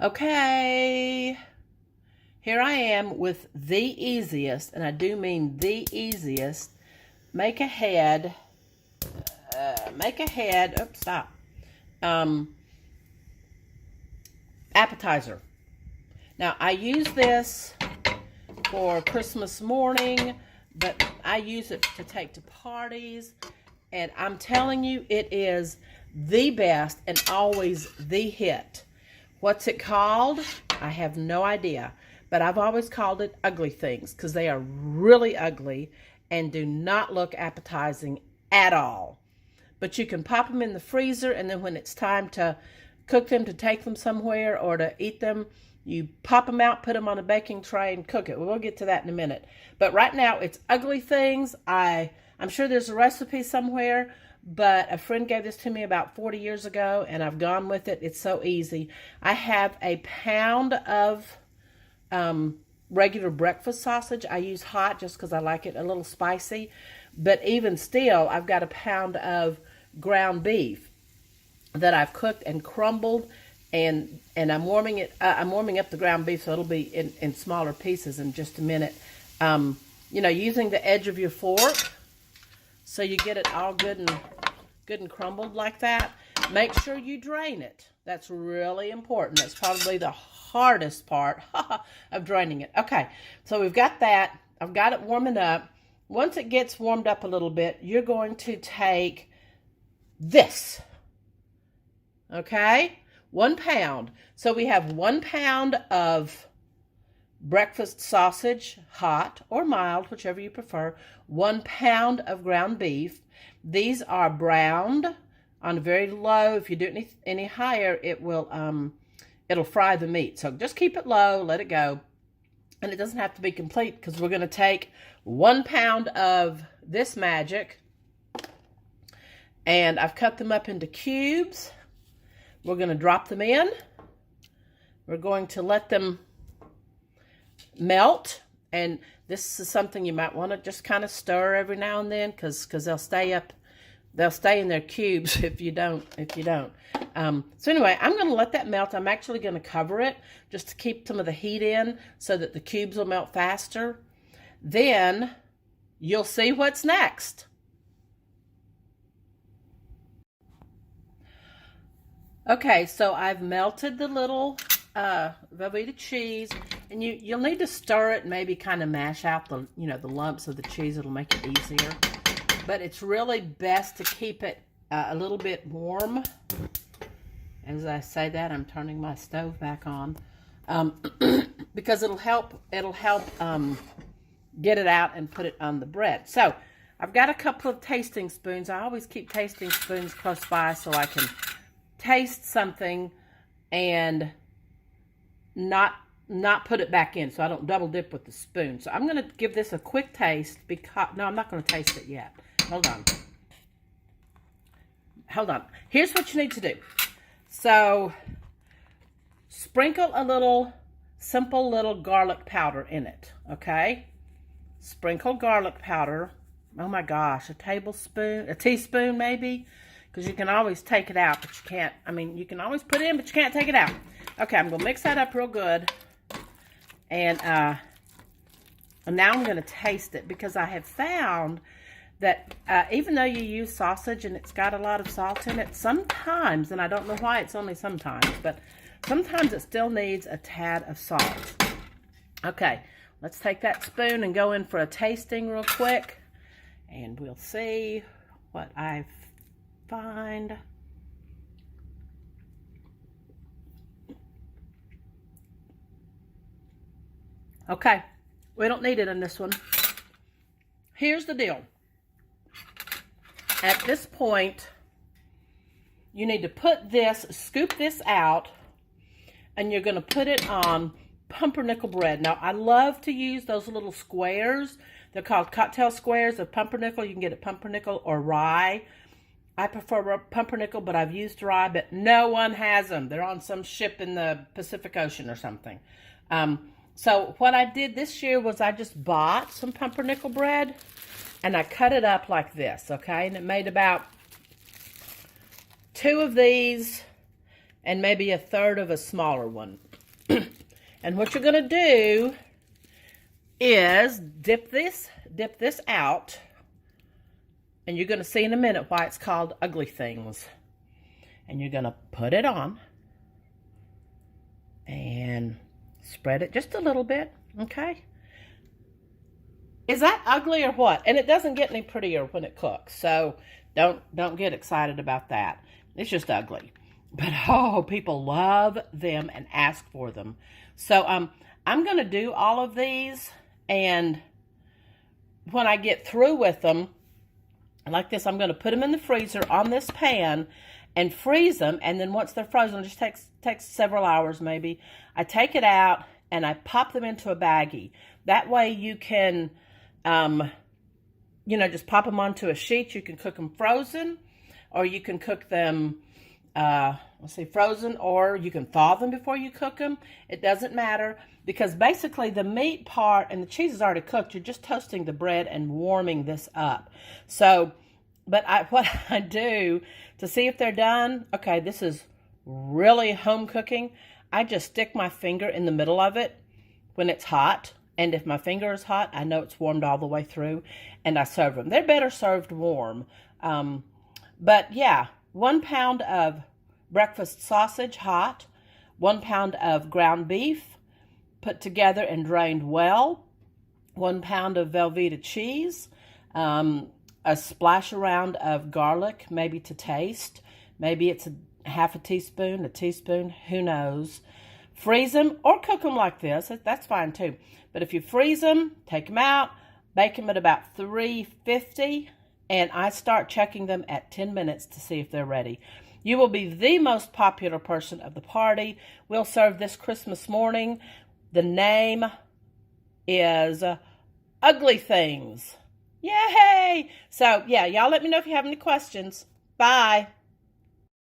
Okay, here I am with the easiest, and I do mean the easiest, make ahead, oops, stop, appetizer. Now, I use this for Christmas morning, but I use it to take to parties, and I'm telling you, it is the best and always the hit. What's it called? I have no idea, but I've always called it ugly things because they are really ugly and do not look appetizing at all. But you can pop them in the freezer, and then when it's time to cook them, to take them somewhere or to eat them, you pop them out, put them on a baking tray, and cook it. We'll get to that in a minute. But right now, it's ugly things. I'm sure there's a recipe somewhere, but a friend gave this to me about 40 years ago, and I've gone with it. It's so easy. I have a pound of regular breakfast sausage. I use hot just because I like it a little spicy. But even still, I've got a pound of ground beef that I've cooked and crumbled, and I'm warming it. I'm warming up the ground beef so it'll be in smaller pieces in just a minute. Using the edge of your fork so you get it all good and crumbled like that. Make sure you drain it. That's really important. That's probably the hardest part of draining it. Okay, so we've got that. I've got it warming up. Once it gets warmed up a little bit, you're going to take this. Okay? 1 pound. So we have 1 pound of breakfast sausage, hot or mild, whichever you prefer. 1 pound of ground beef. These are browned on very low. If you do it any higher, it will it'll fry the meat. So just keep it low, let it go. And it doesn't have to be complete because we're going to take 1 pound of this magic, and I've cut them up into cubes. We're going to drop them in. We're going to let them melt, and this is something you might want to just kind of stir every now and then because they'll stay in their cubes if you don't. So anyway, I'm going to let that melt. I'm actually going to cover it just to keep some of the heat in so that the cubes will melt faster. Then you'll see what's next. Okay, so I've melted the little Velveeta cheese, and you'll need to stir it and maybe kind of mash out the lumps of the cheese. It'll make it easier. But it's really best to keep it a little bit warm. As I say that, I'm turning my stove back on because it'll help get it out and put it on the bread. So I've got a couple of tasting spoons. I always keep tasting spoons close by so I can taste something and not put it back in, so I don't double dip with the spoon. So I'm going to give this a quick taste because no, I'm not going to taste it yet. Hold on. Here's what you need to do. So sprinkle a little simple little garlic powder in it, okay? Sprinkle garlic powder. Oh my gosh, a teaspoon maybe, because you can always take it out, but you can't. I mean, you can always put it in, but you can't take it out. Okay, I'm gonna mix that up real good, and now I'm gonna taste it because I have found that even though you use sausage and it's got a lot of salt in it, sometimes, and I don't know why it's only sometimes, but sometimes it still needs a tad of salt. Okay, let's take that spoon and go in for a tasting real quick, and we'll see what I find. Okay, we don't need it in this one. Here's the deal. At this point, you need to scoop this out, and you're going to put it on pumpernickel bread. Now, I love to use those little squares. They're called cocktail squares of pumpernickel. You can get it pumpernickel or rye. I prefer pumpernickel, but I've used rye, but no one has them. They're on some ship in the Pacific Ocean or something. So what I did this year was I just bought some pumpernickel bread, and I cut it up like this, okay? And it made about 2 of these and maybe a third of a smaller one. And what you're going to do is dip this out. And you're going to see in a minute why it's called Ugly Things. And you're going to put it on. And spread it just a little bit, okay? Is that ugly or what? And it doesn't get any prettier when it cooks. So don't get excited about that. It's just ugly. But oh, people love them and ask for them. So I'm going to do all of these, and when I get through with them, like this, I'm going to put them in the freezer on this pan and freeze them, and then once they're frozen, it just takes several hours maybe, I take it out and I pop them into a baggie. That way you can, just pop them onto a sheet. You can cook them frozen, or you can cook them frozen, or you can thaw them before you cook them. It doesn't matter, because basically the meat part and the cheese is already cooked. You're just toasting the bread and warming this up. So, but what I do to see if they're done, okay, this is really home cooking. I just stick my finger in the middle of it when it's hot. And if my finger is hot, I know it's warmed all the way through, and I serve them. They're better served warm. But yeah, 1 pound of breakfast sausage hot, 1 pound of ground beef put together and drained well, 1 pound of Velveeta cheese, a splash around of garlic, maybe to taste. Maybe it's half a teaspoon, who knows. Freeze them or cook them like this. That's fine too. But if you freeze them, take them out, bake them at about 350, and I start checking them at 10 minutes to see if they're ready. You will be the most popular person of the party. We'll serve this Christmas morning. The name is Ugly Things. Yay! So, yeah, y'all let me know if you have any questions. Bye.